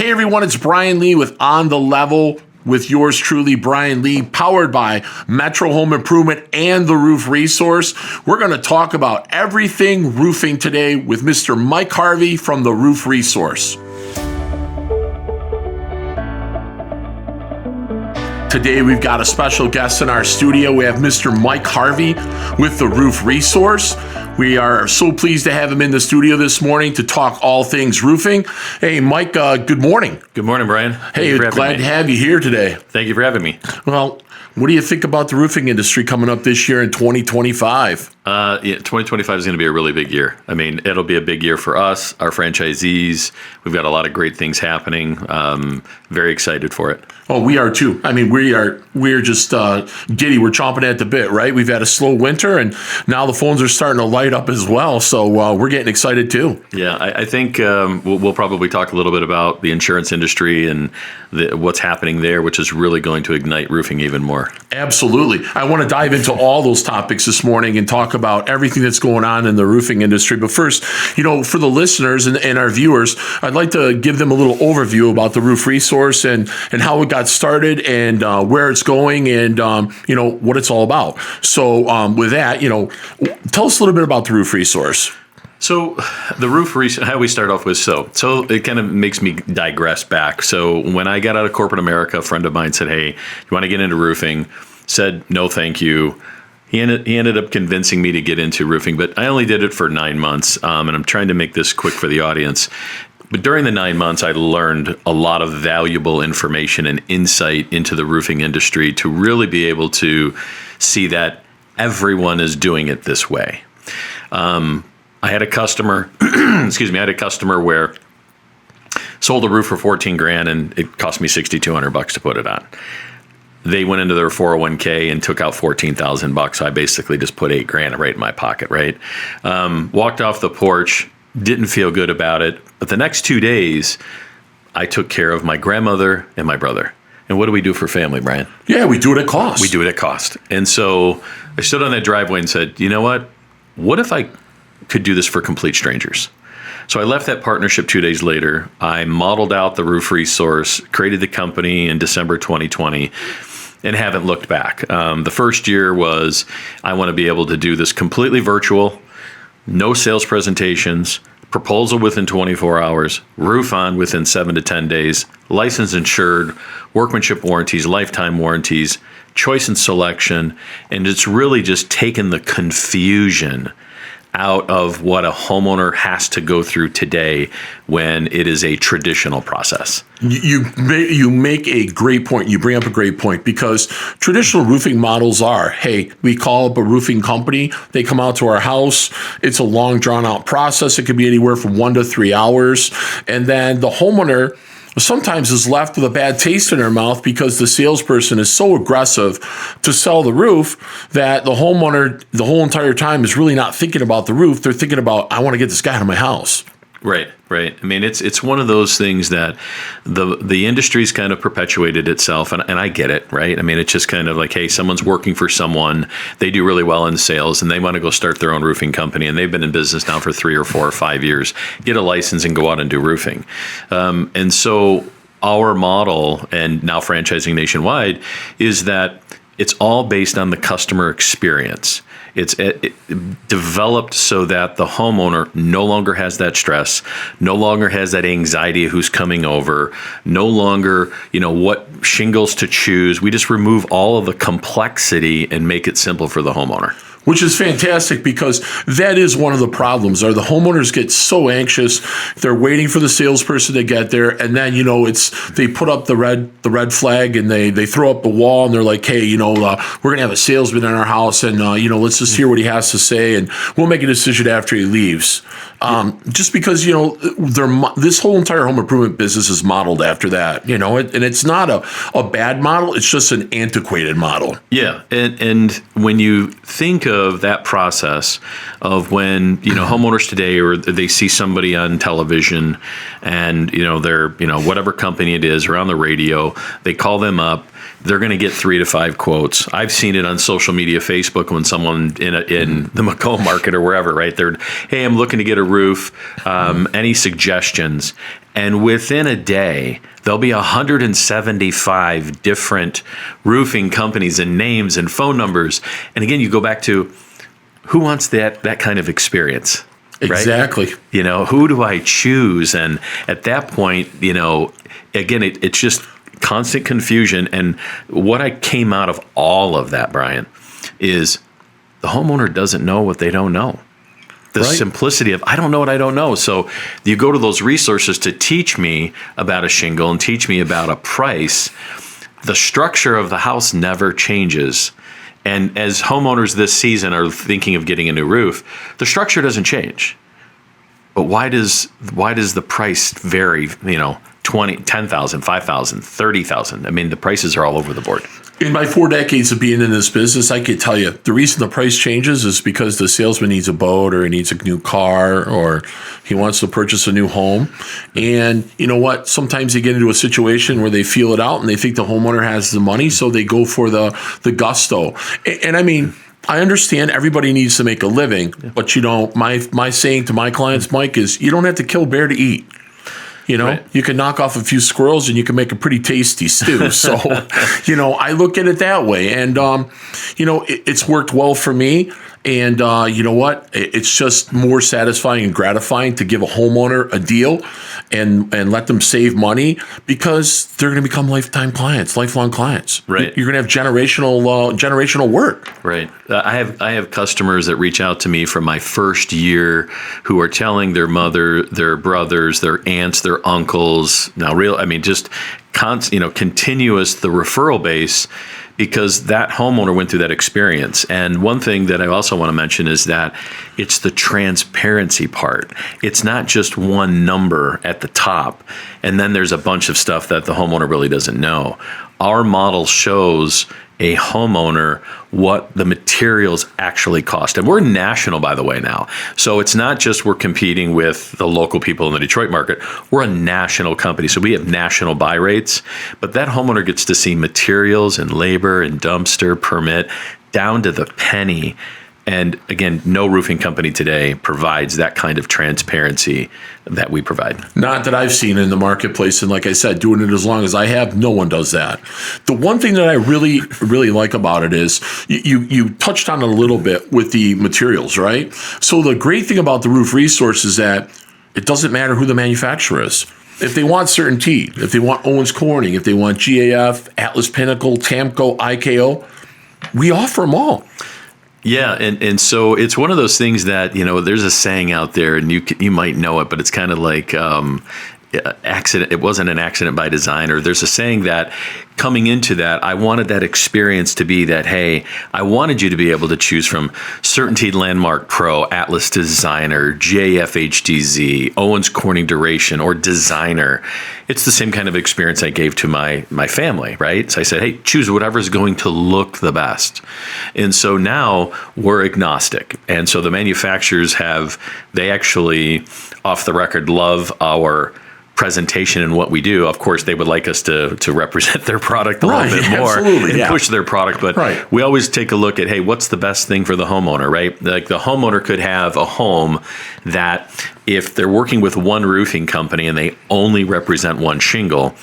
Hey everyone, it's Brian Lee with On the Level with yours truly, Brian Lee, powered by Metro Home Improvement and the Roof Resource. We're going to talk about everything roofing today with Mr. Mike Harvey from the Roof Resource. Today we've got a special guest in our studio. We have Mr. Mike Harvey with the Roof Resource. We are so pleased to have him in the studio this morning to talk all things roofing. Hey, Mike, good morning. Good morning, Brian. Hey, glad to have you here today. Thank you for having me. Well, what do you think about the roofing industry coming up this year in 2025? 2025 is going to be a really big year. I mean, it'll be a big year for us, our franchisees. We've got a lot of great things happening. Very excited for it. Oh, we are too. I mean, we're just giddy. We're chomping at the bit, right? We've had a slow winter, and now the phones are starting to light up as well. So we're getting excited too. Yeah, I think we'll probably talk a little bit about the insurance industry and what's happening there, which is really going to ignite roofing even more. Absolutely. I want to dive into all those topics this morning and talk about everything that's going on in the roofing industry. But first, for the listeners and our viewers, I'd like to give them a little overview about the Roof Resource and how it got started and where it's going and, what it's all about. So with that, tell us a little bit about the Roof Resource. So the Roof Resource, how we start off with so it kind of makes me digress back. So when I got out of corporate America, a friend of mine said, "Hey, you want to get into roofing?" Said, "No, thank you." He ended up convincing me to get into roofing, but I only did it for 9 months, and I'm trying to make this quick for the audience. But during the 9 months, I learned a lot of valuable information and insight into the roofing industry to really be able to see that everyone is doing it this way. I had a customer, where sold a roof for $14,000 and it cost me $6,200 to put it on. They went into their 401k and took out $14,000. So I basically just put $8,000 right in my pocket, right? Walked off the porch, didn't feel good about it. But the next 2 days, I took care of my grandmother and my brother. And what do we do for family, Brian? Yeah, we do it at cost. We do it at cost. And so I stood on that driveway and said, you know what? What if I could do this for complete strangers? So I left that partnership 2 days later. I modeled out the Roof Resource, created the company in December 2020, and haven't looked back. The first year was, I want to be able to do this completely virtual, no sales presentations, proposal within 24 hours, roof on within 7 to 10 days, license insured, workmanship warranties, lifetime warranties, choice and selection, and it's really just taken the confusion out of what a homeowner has to go through today when it is a traditional process. You make a great point. You bring up a great point because traditional roofing models are, hey, we call up a roofing company. They come out to our house. It's a long, drawn-out process. It could be anywhere from 1 to 3 hours. And then the homeowner sometimes is left with a bad taste in their mouth because the salesperson is so aggressive to sell the roof that the homeowner the whole entire time is really not thinking about the roof. They're thinking about, I want to get this guy out of my house. Right. I mean, it's one of those things that the industry's kind of perpetuated itself, and I get it, right? I mean, it's just kind of like, hey, someone's working for someone, they do really well in sales, and they want to go start their own roofing company, and they've been in business now for 3 or 4 or 5 years, get a license and go out and do roofing. And so our model, and now franchising nationwide, is that it's all based on the customer experience. It's developed so that the homeowner no longer has that stress, no longer has that anxiety of who's coming over, no longer, what shingles to choose. We just remove all of the complexity and make it simple for the homeowner. Which is fantastic because that is one of the problems. Are the homeowners get so anxious, they're waiting for the salesperson to get there, and then they put up the red flag and they throw up the wall and they're like, hey, we're gonna have a salesman in our house and let's just hear what he has to say and we'll make a decision after he leaves. Just because this whole entire home improvement business is modeled after that, and it's not a bad model. It's just an antiquated model. Yeah, and when you think of that process of when homeowners today, or they see somebody on television and they're whatever company it is, or on the radio, they call them up they're going to get 3 to 5 quotes. I've seen it on social media, Facebook, when someone in the Macomb market or wherever, right? They're, hey, I'm looking to get a roof. Any suggestions? And within a day, there'll be 175 different roofing companies and names and phone numbers. And again, you go back to, who wants that kind of experience? Right? Exactly. Who do I choose? And at that point, again, it's just constant confusion. And what I came out of all of that, Brian, is the homeowner doesn't know what they don't know. The simplicity of, I don't know what I don't know. So you go to those resources to teach me about a shingle and teach me about a price. The structure of the house never changes. And as homeowners this season are thinking of getting a new roof, the structure doesn't change. But why does the price vary, 20, 10,000, 5,000, 30,000? I mean, the prices are all over the board. In my 4 decades of being in this business, I could tell you the reason the price changes is because the salesman needs a boat, or he needs a new car, or he wants to purchase a new home. And you know what? Sometimes they get into a situation where they feel it out and they think the homeowner has the money, so they go for the gusto. And I mean, I understand everybody needs to make a living, but my saying to my clients, Mike, is you don't have to kill a bear to eat. Right. You can knock off a few squirrels and you can make a pretty tasty stew. So, I look at it that way. And, it's worked well for me. And you know what? It's just more satisfying and gratifying to give a homeowner a deal and let them save money, because they're going to become lifelong clients. Right. You're going to have generational work. Right. I have customers that reach out to me from my first year who are telling their mother, their brothers, their aunts, their uncles. Just continuous, the referral base, because that homeowner went through that experience. And one thing that I also want to mention is that it's the transparency part. It's not just one number at the top, and then there's a bunch of stuff that the homeowner really doesn't know. Our model shows a homeowner what the materials actually cost. And we're national, by the way, now. So it's not just we're competing with the local people in the Detroit market. We're a national company. So we have national buy rates. But that homeowner gets to see materials and labor and dumpster permit down to the penny. And again, no roofing company today provides that kind of transparency that we provide. Not that I've seen in the marketplace. And like I said, doing it as long as I have, no one does that. The one thing that I really, really like about it is you touched on it a little bit with the materials, right? So the great thing about the Roof Resource is that it doesn't matter who the manufacturer is. If they want CertainTeed, if they want Owens Corning, if they want GAF, Atlas Pinnacle, TAMCO, IKO, we offer them all. Yeah, and so it's one of those things that, there's a saying out there, and you might know it, but it's kind of like accident. It wasn't an accident by design. Or there's a saying that coming into that, I wanted that experience to be that, hey, I wanted you to be able to choose from CertainTeed Landmark Pro, Atlas Designer, JFHDZ, Owens Corning Duration, or Designer. It's the same kind of experience I gave to my family, right? So I said, hey, choose whatever's going to look the best. And so now we're agnostic. And so the manufacturers they actually, off the record, love our presentation and what we do. Of course, they would like us to represent their product a little bit more and push their product. But we always take a look at, hey, what's the best thing for the homeowner, right? Like the homeowner could have a home that if they're working with one roofing company and they only represent one shingle,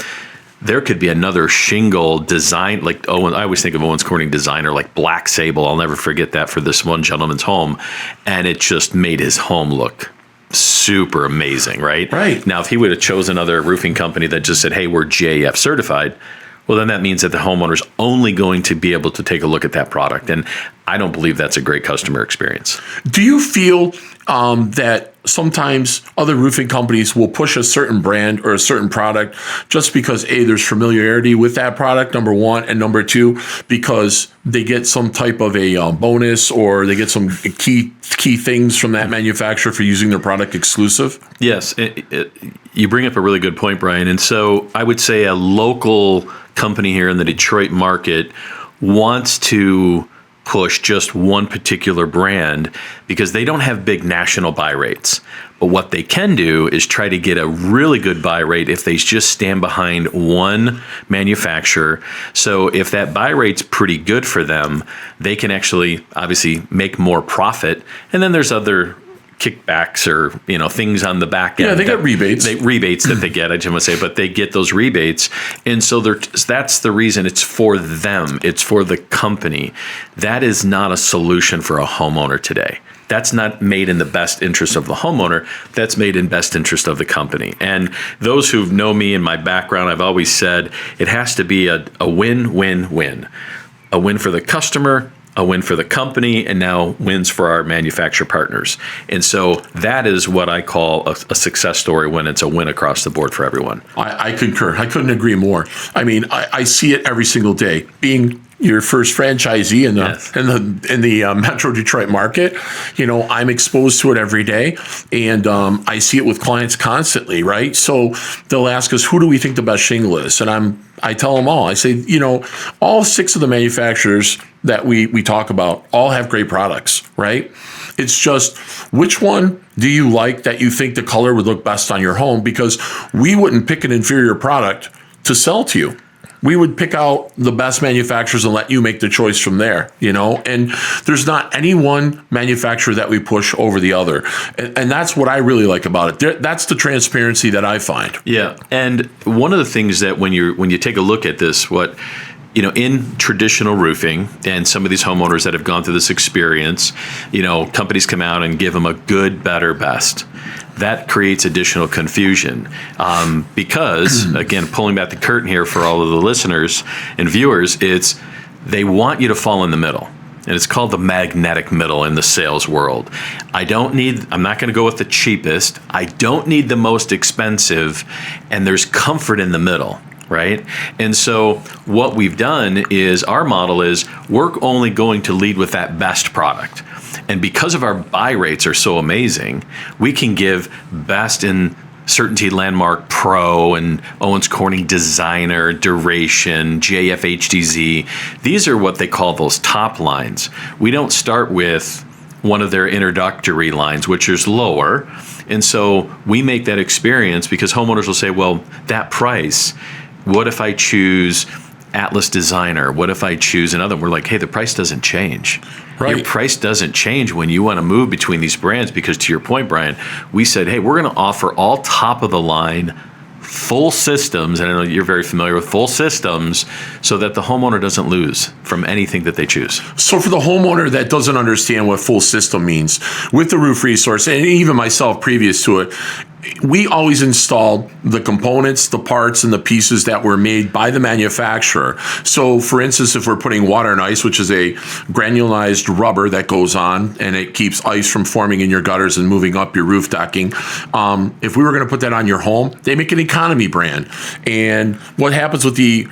there could be another shingle design, like I always think of Owens Corning Designer, like Black Sable. I'll never forget that for this one gentleman's home. And it just made his home look super amazing, right? Right. Now, if he would have chosen another roofing company that just said, hey, we're GAF certified, well, then that means that the homeowner's only going to be able to take a look at that product. And I don't believe that's a great customer experience. Do you feel that sometimes other roofing companies will push a certain brand or a certain product just because, A, there's familiarity with that product, number one, and number two, because they get some type of a bonus or they get some key things from that manufacturer for using their product exclusive? Yes. You bring up a really good point, Brian. And so I would say a local company here in the Detroit market wants to push just one particular brand because they don't have big national buy rates. But what they can do is try to get a really good buy rate if they just stand behind one manufacturer. So if that buy rate's pretty good for them, they can actually obviously make more profit. And then there's other kickbacks or things on the back end. Yeah, they get rebates. Rebates that they get, I just want to say, but they get those rebates. And so that's the reason it's for them. It's for the company. That is not a solution for a homeowner today. That's not made in the best interest of the homeowner. That's made in best interest of the company. And those who know me and my background, I've always said it has to be a win-win-win. A win for the customer, a win for the company, and now wins for our manufacturer partners. And so that is what I call a success story when it's a win across the board for everyone. I concur. I couldn't agree more. I mean, I see it every single day. Being your first franchisee in the Metro Detroit market, I'm exposed to it every day, and I see it with clients constantly, right? So they'll ask us, who do we think the best shingle is? And I tell them all. I say, all 6 of the manufacturers that we talk about all have great products, right? It's just, which one do you like that you think the color would look best on your home? Because we wouldn't pick an inferior product to sell to you. We would pick out the best manufacturers and let you make the choice from there, and there's not any one manufacturer that we push over the other. And that's what I really like about it. That's the transparency that I find. Yeah. And one of the things that when you take a look at this, in traditional roofing and some of these homeowners that have gone through this experience, companies come out and give them a good, better, best. That creates additional confusion because, again, pulling back the curtain here for all of the listeners and viewers, they want you to fall in the middle. And it's called the magnetic middle in the sales world. I'm not going to go with the cheapest. I don't need the most expensive. And there's comfort in the middle. Right? And so what we've done is our model is we're only going to lead with that best product. And because of our buy rates are so amazing, we can give best in Certainty Landmark Pro and Owens Corning Designer, Duration, JFHDZ. These are what they call those top lines. We don't start with one of their introductory lines, which is lower. And so we make that experience because homeowners will say, well, that price, what if I choose Atlas Designer? What if I choose another? We're like, hey, the price doesn't change. Right. Your price doesn't change when you want to move between these brands because, to your point, Brian, we said, hey, we're going to offer all top of the line full systems, and I know you're very familiar with full systems, so that the homeowner doesn't lose from anything that they choose. So for the homeowner that doesn't understand what full system means, with the Roof Resource, and even myself previous to it, we always installed the components, the parts, and the pieces that were made by the manufacturer. So, for instance, if we're putting water and ice, which is a granulized rubber that goes on and it keeps ice from forming in your gutters and moving up your roof decking, if we were going to put that on your home, they make an economy brand. And what happens with the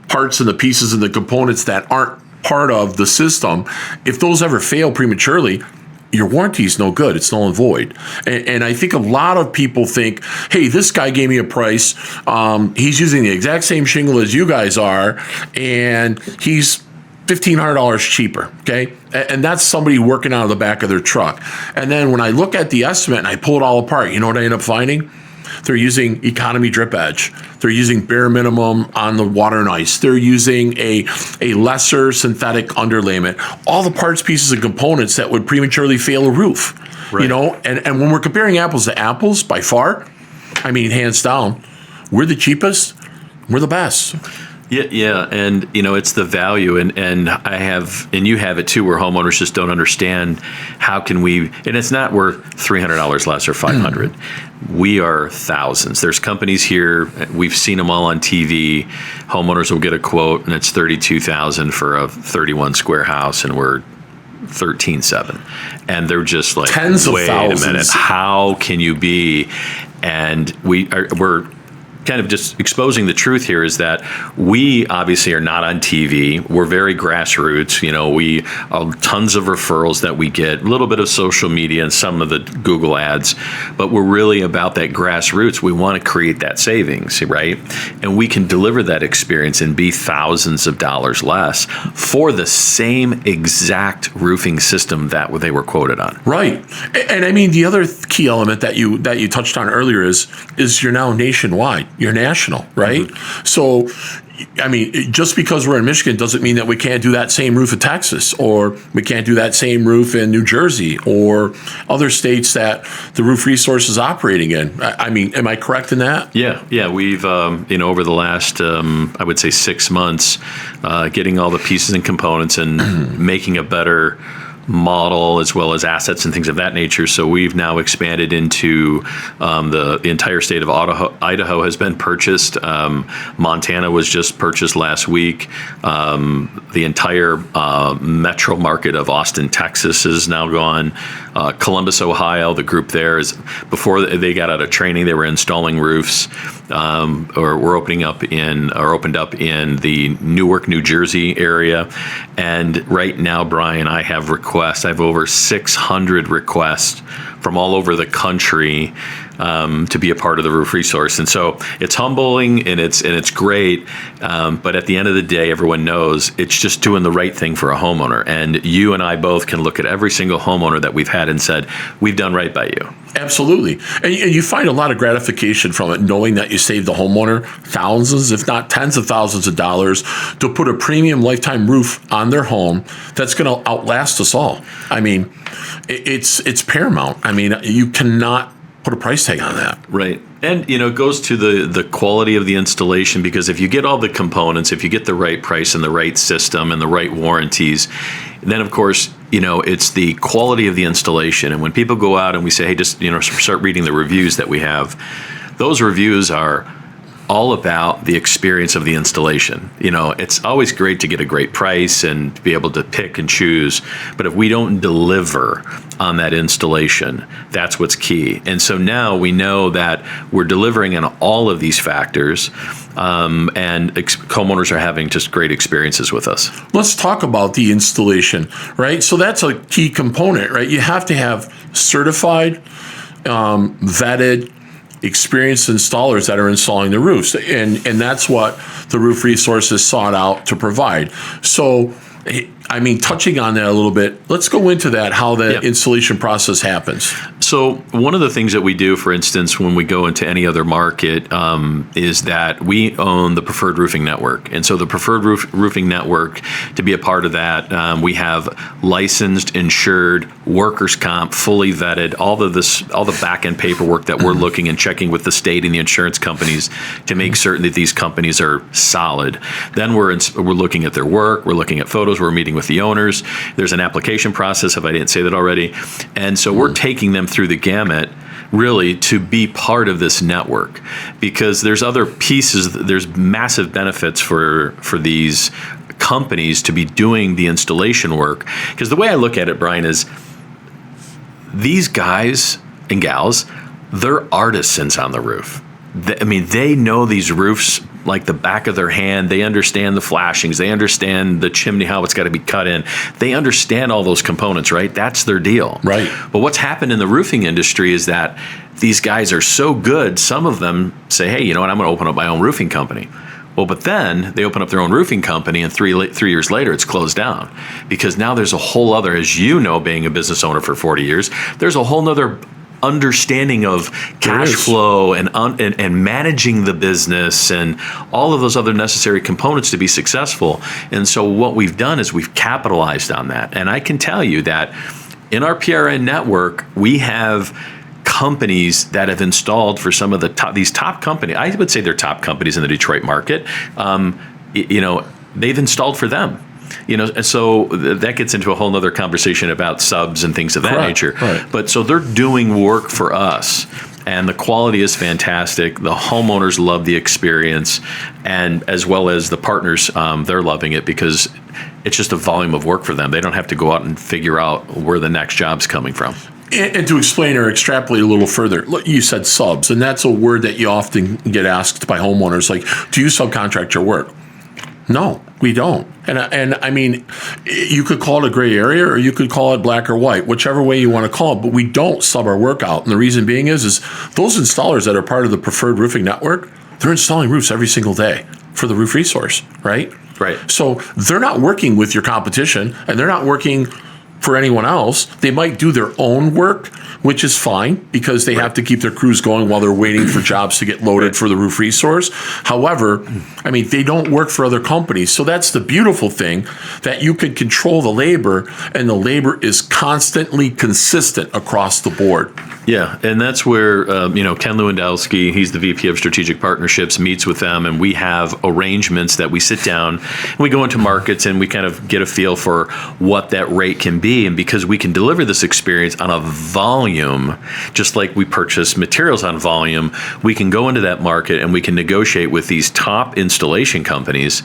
parts and the pieces and the components that aren't part of the system, if those ever fail prematurely, your warranty is no good. It's null and void. And I think a lot of people think, hey, this guy gave me a price. He's using the exact same shingle as you guys are, and he's $1,500 cheaper, okay? And that's somebody working out of the back of their truck. And then when I look at the estimate and I pull it all apart, you know what I end up finding? They're using economy drip edge. They're using bare minimum on the water and ice. They're using a lesser synthetic underlayment. All the parts, pieces, and components that would prematurely fail a roof. Right. And when we're comparing apples to apples, by far, I mean, hands down, we're the cheapest, we're the best. Yeah, and it's the value, and you have it too, where homeowners just don't understand how can we, and it's not we're $300 less or $500. We are thousands. There's companies here, we've seen them all on TV. Homeowners will get a quote, and it's $32,000 for a 31 square house, and we're $13,700, and they're just like, tens of thousands. Wait a minute, how can you be? And we're kind of just exposing the truth here is that we obviously are not on TV. We're very grassroots. We tons of referrals that we get, a little bit of social media and some of the Google ads, but we're really about that grassroots. We want to create that savings, right? And we can deliver that experience and be thousands of dollars less for the same exact roofing system that they were quoted on. Right. And I mean, the other key element that you touched on earlier is you're now nationwide. You're national, right? Mm-hmm. So, I mean, just because we're in Michigan doesn't mean that we can't do that same roof in Texas, or we can't do that same roof in New Jersey or other states that the Roof Resource is operating in. I mean, am I correct in that? Yeah. We've, over the last, I would say 6 months, getting all the pieces and components and making a better model as well as assets and things of that nature. So we've now expanded into the entire state of Idaho has been purchased. Montana was just purchased last week. The entire metro market of Austin, Texas is now gone. Columbus, Ohio, the group there is, before they got out of training, they were installing roofs, or were opened up in the Newark, New Jersey area. And right now, Brian, I have over 600 requests from all over the country to be a part of the Roof Resource. And so it's humbling and it's great. But at the end of the day, everyone knows it's just doing the right thing for a homeowner. And you and I both can look at every single homeowner that we've had and said, we've done right by you. Absolutely. And you find a lot of gratification from it, knowing that you saved the homeowner thousands, if not tens of thousands of dollars to put a premium lifetime roof on their home that's going to outlast us all. I mean, it's paramount. I mean, you cannot put a price tag on that. Right. And, it goes to the quality of the installation, because if you get all the components, if you get the right price and the right system and the right warranties, then of course, it's the quality of the installation. And when people go out and we say, hey, just, start reading the reviews that we have, those reviews are all about the experience of the installation. It's always great to get a great price and to be able to pick and choose, but if we don't deliver on that installation, that's what's key. And so now we know that we're delivering on all of these factors, and homeowners are having just great experiences with us. Let's talk about the installation, right? So that's a key component, right? You have to have certified, vetted, experienced installers that are installing the roofs, and that's what the Roof Resource is sought out to provide. So, I mean, touching on that a little bit, let's go into that, how the installation process happens. So one of the things that we do, for instance, when we go into any other market, is that we own the Preferred Roofing Network. And so the Preferred Roofing Network, to be a part of that, we have licensed, insured, workers' comp, fully vetted, all the back-end paperwork that we're looking and checking with the state and the insurance companies to make certain that these companies are solid. Then we're looking at their work, we're looking at photos, we're meeting with the owners. There's an application process, if I didn't say that already. And so we're taking them through the gamut, really, to be part of this network, because there's other pieces, there's massive benefits for these companies to be doing the installation work. Because the way I look at it, Brian, is these guys and gals, they're artisans on the roof. They know these roofs like the back of their hand. They understand the flashings. They understand the chimney, how it's got to be cut in. They understand all those components, right? That's their deal. Right. But what's happened in the roofing industry is that these guys are so good, some of them say, hey, you know what, I'm going to open up my own roofing company. Well, but then they open up their own roofing company, and 3 years later, it's closed down, because now there's a whole other, as you know, being a business owner for 40 years, there's a whole nother understanding of cash flow and managing the business and all of those other necessary components to be successful. And so what we've done is we've capitalized on that. And I can tell you that in our PRN network, we have companies that have installed for some of these top companies. I would say they're top companies in the Detroit market. They've installed for them. And so that gets into a whole nother conversation about subs and things of that nature. Right. But so they're doing work for us, and the quality is fantastic. The homeowners love the experience, and as well as the partners, they're loving it, because it's just a volume of work for them. They don't have to go out and figure out where the next job's coming from. And to explain or extrapolate a little further, look, you said subs, and that's a word that you often get asked by homeowners, like, do you subcontract your work? No, we don't. And I mean, you could call it a gray area or you could call it black or white, whichever way you want to call it, but we don't sub our work out. And the reason being is those installers that are part of the preferred roofing network, they're installing roofs every single day for the roof resource, right? Right. So they're not working with your competition and they're not working for anyone else. They might do their own work, which is fine because they have to keep their crews going while they're waiting for jobs to get loaded for the roof resource. However, I mean, they don't work for other companies. So that's the beautiful thing, that you can control the labor and the labor is constantly consistent across the board. Yeah, and that's where Ken Lewandowski, he's the VP of Strategic Partnerships, meets with them, and we have arrangements that we sit down and we go into markets and we kind of get a feel for what that rate can be. And because we can deliver this experience on a volume, just like we purchase materials on volume, we can go into that market and we can negotiate with these top installation companies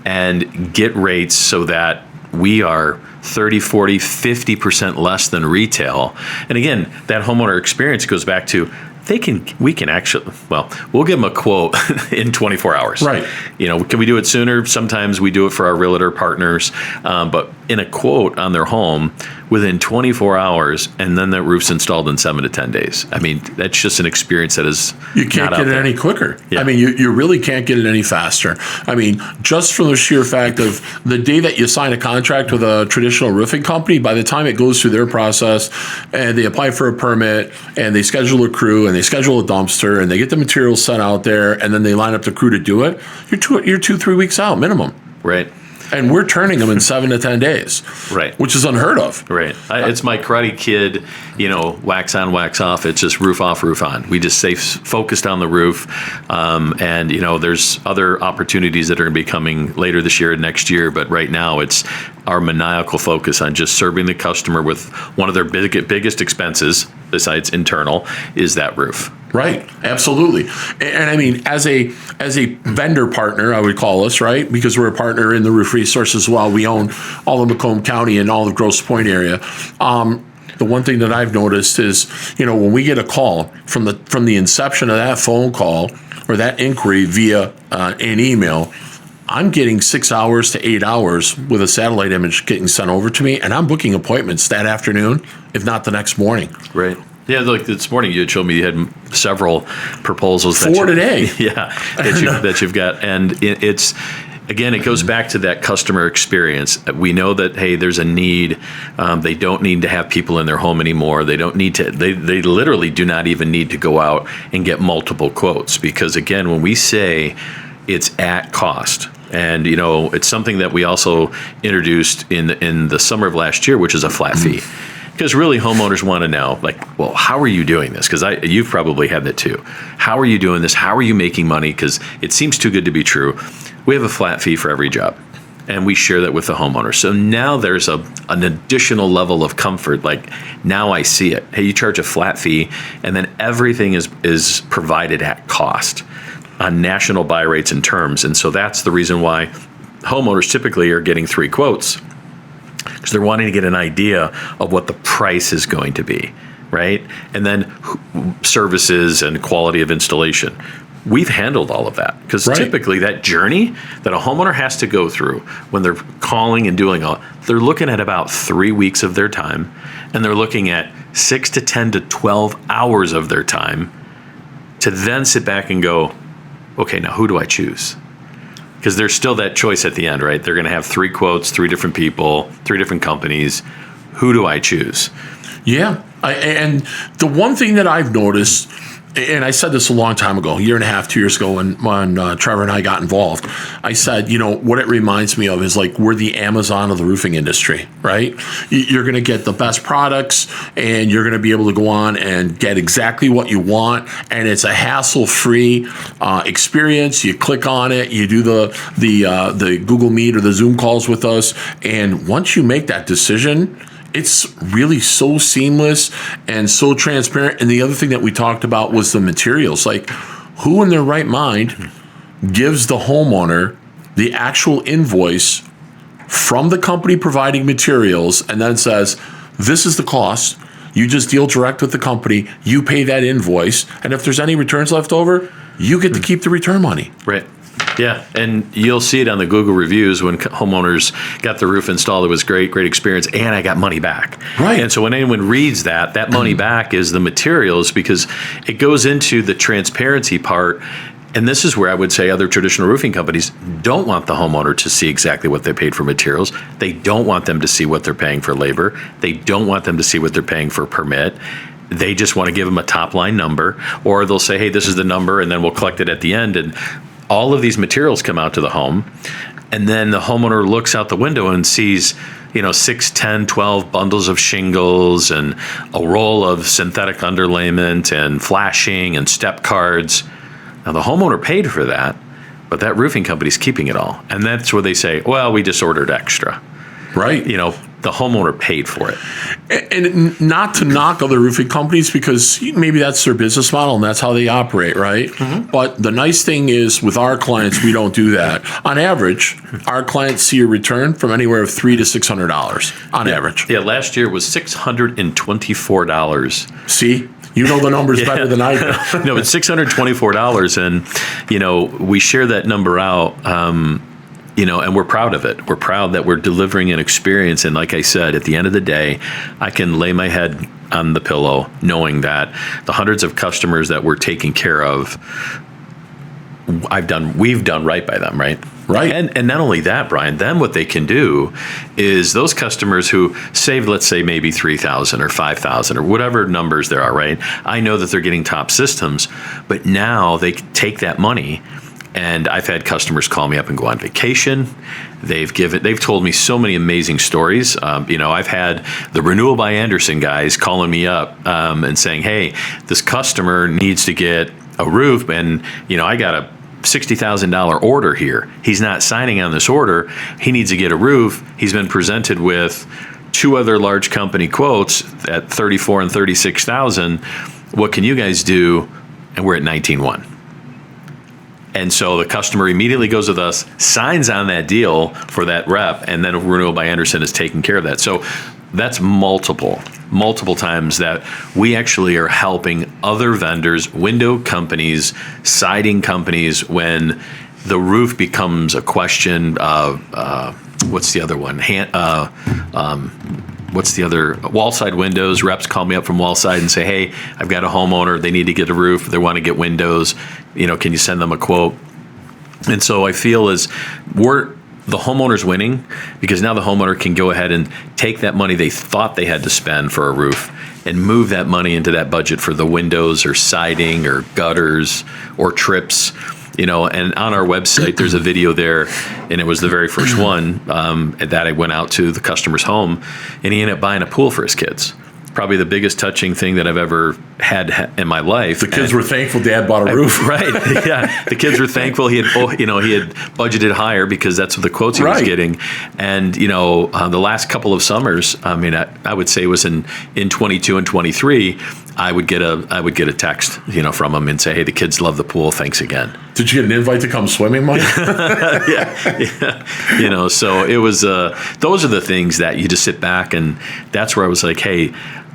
and get rates so that we are 30, 40, 50% less than retail. And again, that homeowner experience goes back to we'll give them a quote in 24 hours. Right. Can we do it sooner? Sometimes we do it for our realtor partners, but in a quote on their home within 24 hours, and then that roof's installed in 7 to 10 days. I mean, that's just an experience that is you can't get it any quicker. Yeah. I mean, you really can't get it any faster. I mean, just from the sheer fact of the day that you sign a contract with a traditional roofing company, by the time it goes through their process and they apply for a permit and they schedule a crew and they schedule a dumpster and they get the materials sent out there and then they line up the crew to do it, you're 2-3 weeks out minimum. Right. And we're turning them in 7 to 10 days. Right. Which is unheard of. Right. It's my Karate Kid, wax on, wax off. It's just roof off, roof on. We just stay focused on the roof. And there's other opportunities that are going to be coming later this year and next year. But right now, it's our maniacal focus on just serving the customer with one of their biggest expenses, besides internal, is that roof. Right, absolutely. And I mean, as a vendor partner, I would call us, right? Because we're a partner in the roof resource as well. We own all of Macomb County and all of Grosse Pointe area. The one thing that I've noticed is, when we get a call from the inception of that phone call or that inquiry via an email, I'm getting 6 hours to 8 hours with a satellite image getting sent over to me, and I'm booking appointments that afternoon, if not the next morning. Right. Yeah, like this morning you had showed me you had several proposals. 4 today. Yeah, that you've got. And it's, again, it goes back to that customer experience. We know that, hey, there's a need. They don't need to have people in their home anymore. They don't need to, they literally do not even need to go out and get multiple quotes. Because, again, when we say it's at cost, and, it's something that we also introduced in the summer of last year, which is a flat fee. Because really homeowners want to know, like, well, how are you doing this? Because you've probably had that too. How are you doing this? How are you making money? Because it seems too good to be true. We have a flat fee for every job, and we share that with the homeowner. So now there's an additional level of comfort. Like, now I see it. Hey, you charge a flat fee, and then everything is provided at cost on national buy rates and terms. And so that's the reason why homeowners typically are getting 3 quotes. Because they're wanting to get an idea of what the price is going to be, right? And then services and quality of installation. We've handled all of that because typically that journey that a homeowner has to go through when they're calling and doing all, they're looking at about 3 weeks of their time, and they're looking at 6 to 10 to 12 hours of their time to then sit back and go, okay, now who do I choose? Because there's still that choice at the end, right? They're going to have 3 quotes, 3 different people, 3 different companies. Who do I choose? Yeah. And the one thing that I've noticed, and I said this a long time ago, 1.5, 2 years ago when Trevor and I got involved, I said, what it reminds me of is like we're the Amazon of the roofing industry, right? You're going to get the best products and you're going to be able to go on and get exactly what you want. And it's a hassle-free experience. You click on it, you do the Google Meet or the Zoom calls with us. And once you make that decision, it's really so seamless and so transparent. And the other thing that we talked about was the materials. Like, who in their right mind gives the homeowner the actual invoice from the company providing materials and then says, this is the cost, You just deal direct with the company. You pay that invoice. And if there's any returns left over, you get to keep the return money. Right. Yeah, and you'll see it on the Google reviews when homeowners got the roof installed. It was great experience, and I got money back. Right. And so when anyone reads that money back is the materials, because it goes into the transparency part. And this is where I would say other traditional roofing companies don't want the homeowner to see exactly what they paid for materials. They don't want them to see what they're paying for labor. They don't want them to see what they're paying for permit. They just want to give them a top line number, or they'll say, hey, this is the number, and then we'll collect it at the end. And all of these materials come out to the home, and then the homeowner looks out the window and sees, 6, 10, 12 bundles of shingles and a roll of synthetic underlayment and flashing and step cards. Now, the homeowner paid for that, but that roofing company's keeping it all. And that's where they say, well, we just ordered extra. Right. The homeowner paid for it. And not to knock other roofing companies, because maybe that's their business model and that's how they operate, right? Mm-hmm. But the nice thing is with our clients, we don't do that. On average, our clients see a return from anywhere of $300 to $600 on average. Yeah, last year was $624. See? You know the numbers better than I do. No, it's $624, and we share that number out. And we're proud of it. We're proud that we're delivering an experience. And like I said, at the end of the day, I can lay my head on the pillow knowing that the hundreds of customers that we're taking care of, we've done right by them, right? Right. And not only that, Brian, then what they can do is those customers who saved, let's say, maybe $3,000 or $5,000 or whatever numbers there are, right? I know that they're getting top systems, but now they take that money. And I've had customers call me up and go on vacation. They've told me so many amazing stories. I've had the Renewal by Andersen guys calling me up and saying, hey, this customer needs to get a roof, and I got a $60,000 order here. He's not signing on this order. He needs to get a roof. He's been presented with 2 other large company quotes at $34,000 and $36,000. What can you guys do? And we're at $19,100. And so the customer immediately goes with us, signs on that deal for that rep, and then Renewal by Andersen is taking care of that. So that's multiple times that we actually are helping other vendors, window companies, siding companies, when the roof becomes a question of, what's the other one? What's the other? Wall-side windows. Reps call me up from wall-side and say, hey, I've got a homeowner. They need to get a roof. They want to get windows. Can you send them a quote? And so I feel the homeowner's winning, because now the homeowner can go ahead and take that money they thought they had to spend for a roof and move that money into that budget for the windows or siding or gutters or trips. And on our website, there's a video there, and it was the very first one that I went out to the customer's home, and he ended up buying a pool for his kids. Probably the biggest touching thing that I've ever had in my life. The kids were thankful Dad bought a roof. Right. Yeah. The kids were thankful he had budgeted higher, because that's what the quotes he was getting. And, the last couple of summers, I would say it was in 22 and 23, I would get a text, from him and say, hey, the kids love the pool. Thanks again. Did you get an invite to come swimming, Mike? Yeah. So it was, those are the things that you just sit back, and that's where I was like, hey,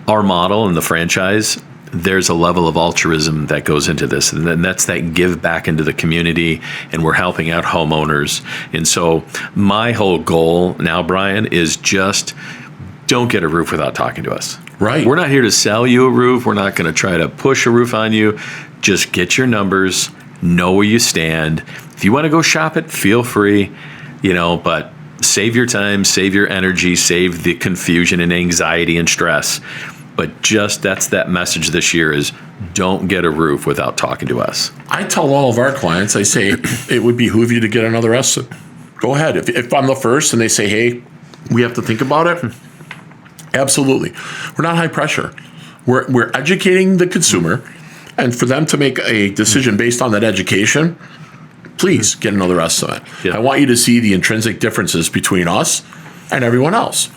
our model and the franchise, there's a level of altruism that goes into this, and then that's that give back into the community, and we're helping out homeowners. And so my whole goal now, Brian, is just don't get a roof without talking to us. Right. We're not here to sell you a roof. We're not going to try to push a roof on you. Just get your numbers, know where you stand. If you want to go shop it, feel free, but save your time, save your energy, save the confusion and anxiety and stress. But that's that message this year is don't get a roof without talking to us. I tell all of our clients, I say, it would behoove you to get another estimate. Go ahead. If I'm the first and they say, hey, we have to think about it, absolutely. We're not high pressure. We're educating the consumer, and for them to make a decision based on that education, please get another estimate. Yeah. I want you to see the intrinsic differences between us and everyone else.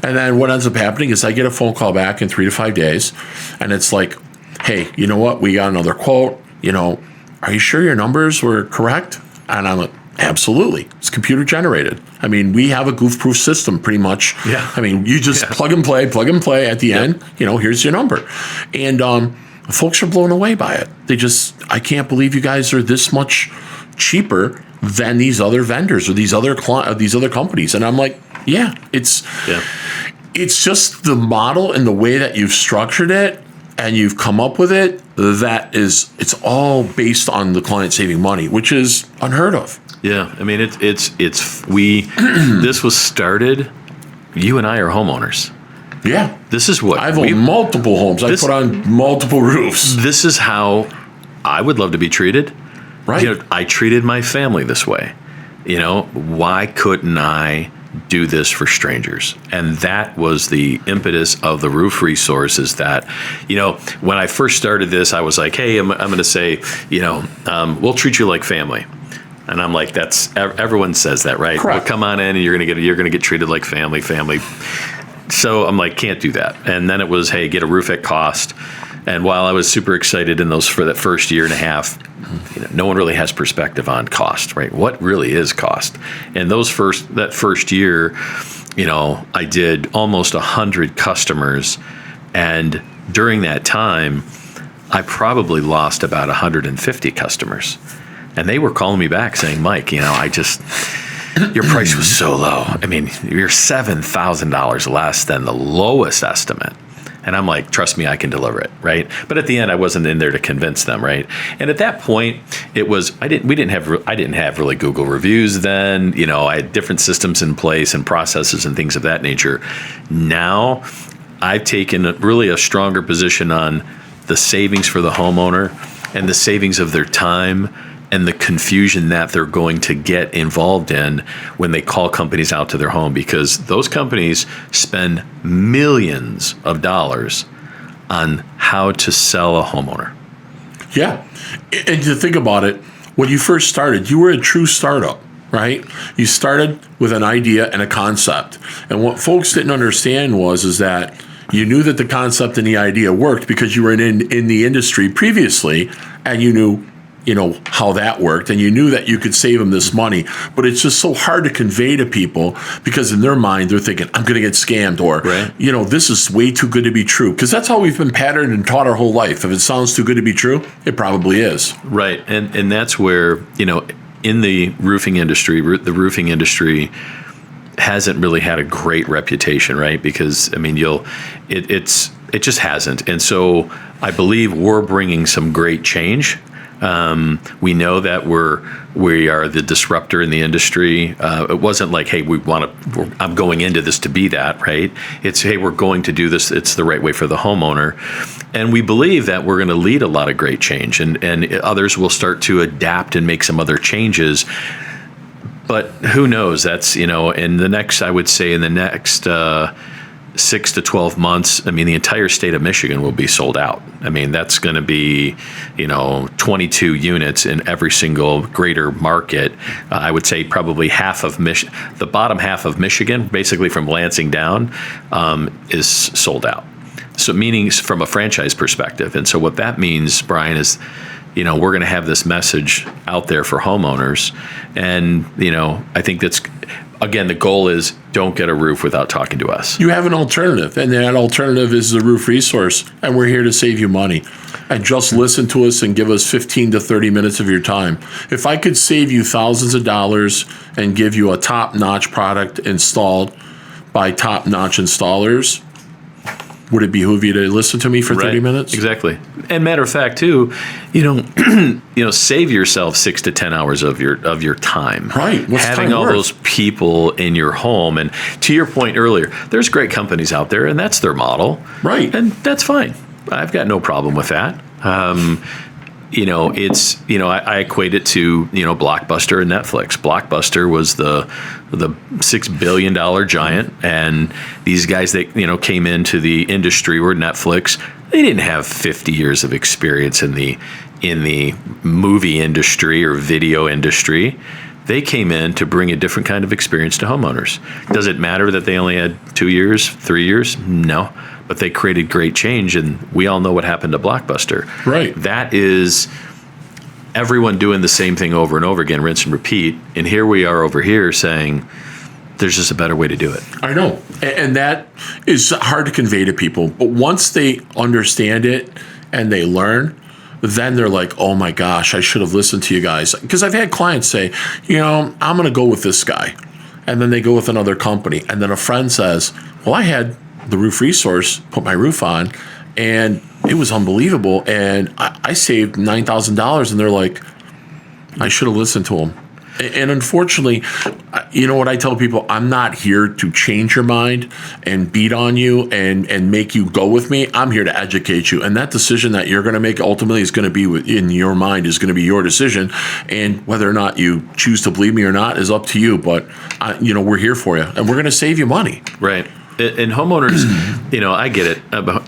And then what ends up happening is I get a phone call back in 3 to 5 days, and it's like, hey, you know what? We got another quote. Are you sure your numbers were correct? And I'm like, Absolutely. It's computer generated. I mean, we have a goof-proof system pretty much. Yeah. I mean, you just plug and play at the end, here's your number. And folks are blown away by it. I can't believe you guys are this much cheaper than these other vendors or these other companies. And I'm like, it's just the model and the way that you've structured it and you've come up with it, it's all based on the client saving money, which is unheard of. Yeah, I mean, this was started, you and I are homeowners. Yeah. This is what I've owned multiple homes. I put on multiple roofs. This is how I would love to be treated. Right. I treated my family this way. Why couldn't I do this for strangers? And that was the impetus of the roof resource, is that, when I first started this, I was like, hey, I'm going to say, we'll treat you like family. And I'm like, everyone says that, right? Correct. Well, come on in and you're going to get treated like family. So I'm like, can't do that. And then it was, hey, get a roof at cost. And while I was super excited for that first year and a half, no one really has perspective on cost, right? What really is cost? And that first year, I did almost 100 customers. And during that time, I probably lost about 150 customers. And they were calling me back saying, Mike, your price was so low. I mean, you're $7,000 less than the lowest estimate. And I'm like, trust me, I can deliver it, right? But at the end, I wasn't in there to convince them, right? And at that point, it was I didn't have really Google reviews then. I had different systems in place and processes and things of that nature. Now, I've taken really a stronger position on the savings for the homeowner and the savings of their time and the confusion that they're going to get involved in when they call companies out to their home, because those companies spend millions of dollars on how to sell a homeowner. Yeah. And to think about it, when you first started, you were a true startup, right? You started with an idea and a concept. And what folks didn't understand is that you knew that the concept and the idea worked because you were in the industry previously, and you knew how that worked, and you knew that you could save them this money. But it's just so hard to convey to people, because in their mind they're thinking, I'm going to get scammed, or right. This is way too good to be true, because that's how we've been patterned and taught our whole life. If it sounds too good to be true, it probably is. Right. And that's where, in the roofing industry hasn't really had a great reputation, right? Because it just hasn't. And so I believe we're bringing some great change. We know that we are the disruptor in the industry. It wasn't like, hey, I'm going into this to be that, right? It's, hey, we're going to do this. It's the right way for the homeowner. And we believe that we're going to lead a lot of great change, and others will start to adapt and make some other changes. But who knows? That's, in the next 6 to 12 months, the entire state of Michigan will be sold out. That's going to be, 22 units in every single greater market. I would say probably half of the bottom half of Michigan, basically from Lansing down, is sold out. So meaning from a franchise perspective. And so what that means, Brian, is, we're going to have this message out there for homeowners. And, I think that's, again, the goal is don't get a roof without talking to us. You have an alternative, and that alternative is the roof resource, and we're here to save you money. And just listen to us and give us 15 to 30 minutes of your time. If I could save you thousands of dollars and give you a top-notch product installed by top-notch installers, would it behoove you to listen to me for 30 minutes? Exactly. And matter of fact, too, save yourself 6 to 10 hours of your time. Right. What's having all those people in your home. And to your point earlier, there's great companies out there, and that's their model. Right. And that's fine. I've got no problem with that. I equate it to, Blockbuster and Netflix. Blockbuster was the $6 billion giant, and these guys that, came into the industry were Netflix. They didn't have 50 years of experience in the movie industry or video industry. They came in to bring a different kind of experience to homeowners. Does it matter that they only had 2 years, 3 years? No. But they created great change, and we all know what happened to Blockbuster. Right. That is, everyone doing the same thing over and over again, rinse and repeat. And here we are over here saying, there's just a better way to do it. I know. And that is hard to convey to people. But once they understand it and they learn, then they're like, oh my gosh, I should have listened to you guys. Because I've had clients say, I'm going to go with this guy. And then they go with another company. And then a friend says, well, I had the Roof Resource put my roof on, and it was unbelievable. And I saved $9,000. And they're like, I should have listened to him. And unfortunately, you know what I tell people? I'm not here to change your mind and beat on you and make you go with me. I'm here to educate you. And that decision that you're going to make ultimately is going to be in your mind, is going to be your decision. And whether or not you choose to believe me or not is up to you. But, we're here for you. And we're going to save you money. Right. And homeowners, I get it.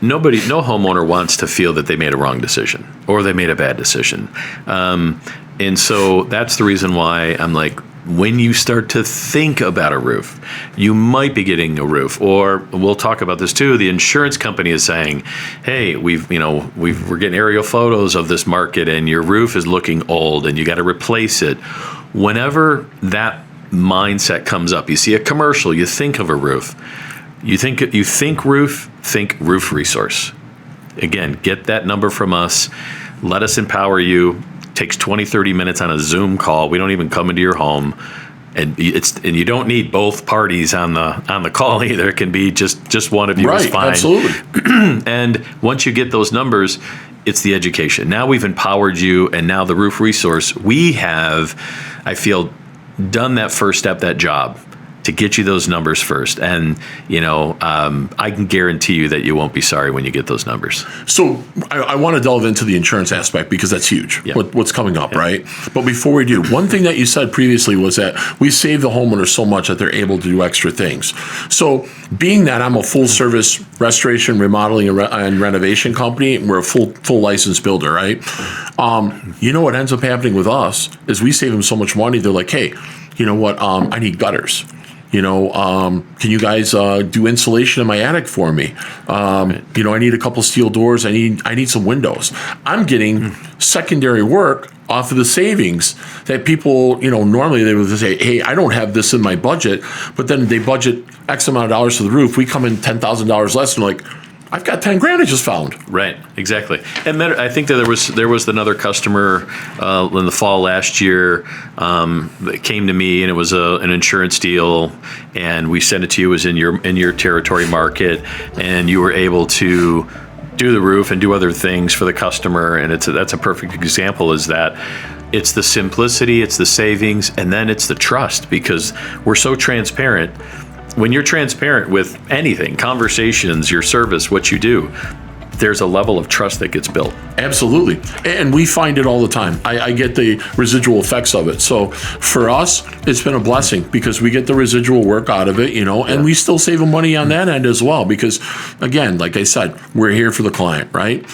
No homeowner wants to feel that they made a wrong decision or they made a bad decision. And so that's the reason why I'm like, when you start to think about a roof, you might be getting a roof. Or we'll talk about this too. The insurance company is saying, hey, we're getting aerial photos of this market and your roof is looking old and you got to replace it. Whenever that mindset comes up, you see a commercial, you think of a roof. You think roof, think Roof Resource. Again, get that number from us. Let us empower you. Takes 20, 30 minutes on a Zoom call. We don't even come into your home. And you don't need both parties on the call either. It can be just one of you is fine. Absolutely. And once you get those numbers, it's the education. Now we've empowered you, and now the Roof Resource, we have, I feel, done that first step, that job, to get you those numbers first. And, I can guarantee you that you won't be sorry when you get those numbers. So I want to delve into the insurance aspect because that's huge, what's coming up, right? But before we do, one thing that you said previously was that we save the homeowner so much that they're able to do extra things. So being that I'm a full service restoration, remodeling, and renovation company, we're a full licensed builder, right? What ends up happening with us is we save them so much money. They're like, hey, you know what? I need gutters. Can you guys do insulation in my attic for me? I need a couple steel doors. I need some windows. I'm getting secondary work off of the savings that people, normally they would say, hey, I don't have this in my budget, but then they budget X amount of dollars for the roof. We come in $10,000 less, and like, I've got $10,000 I just found. Right, exactly. And I think that there was another customer in the fall last year that came to me, and it was an insurance deal, and we sent it to you. It was in your territory market, and you were able to do the roof and do other things for the customer. And that's a perfect example. Is that it's the simplicity, it's the savings, and then it's the trust, because we're so transparent. When you're transparent with anything, conversations, your service, what you do, there's a level of trust that gets built. Absolutely. And we find it all the time. I get the residual effects of it. So for us, it's been a blessing because we get the residual work out of it, and we still save them money on that end as well. Because again, like I said, we're here for the client, right?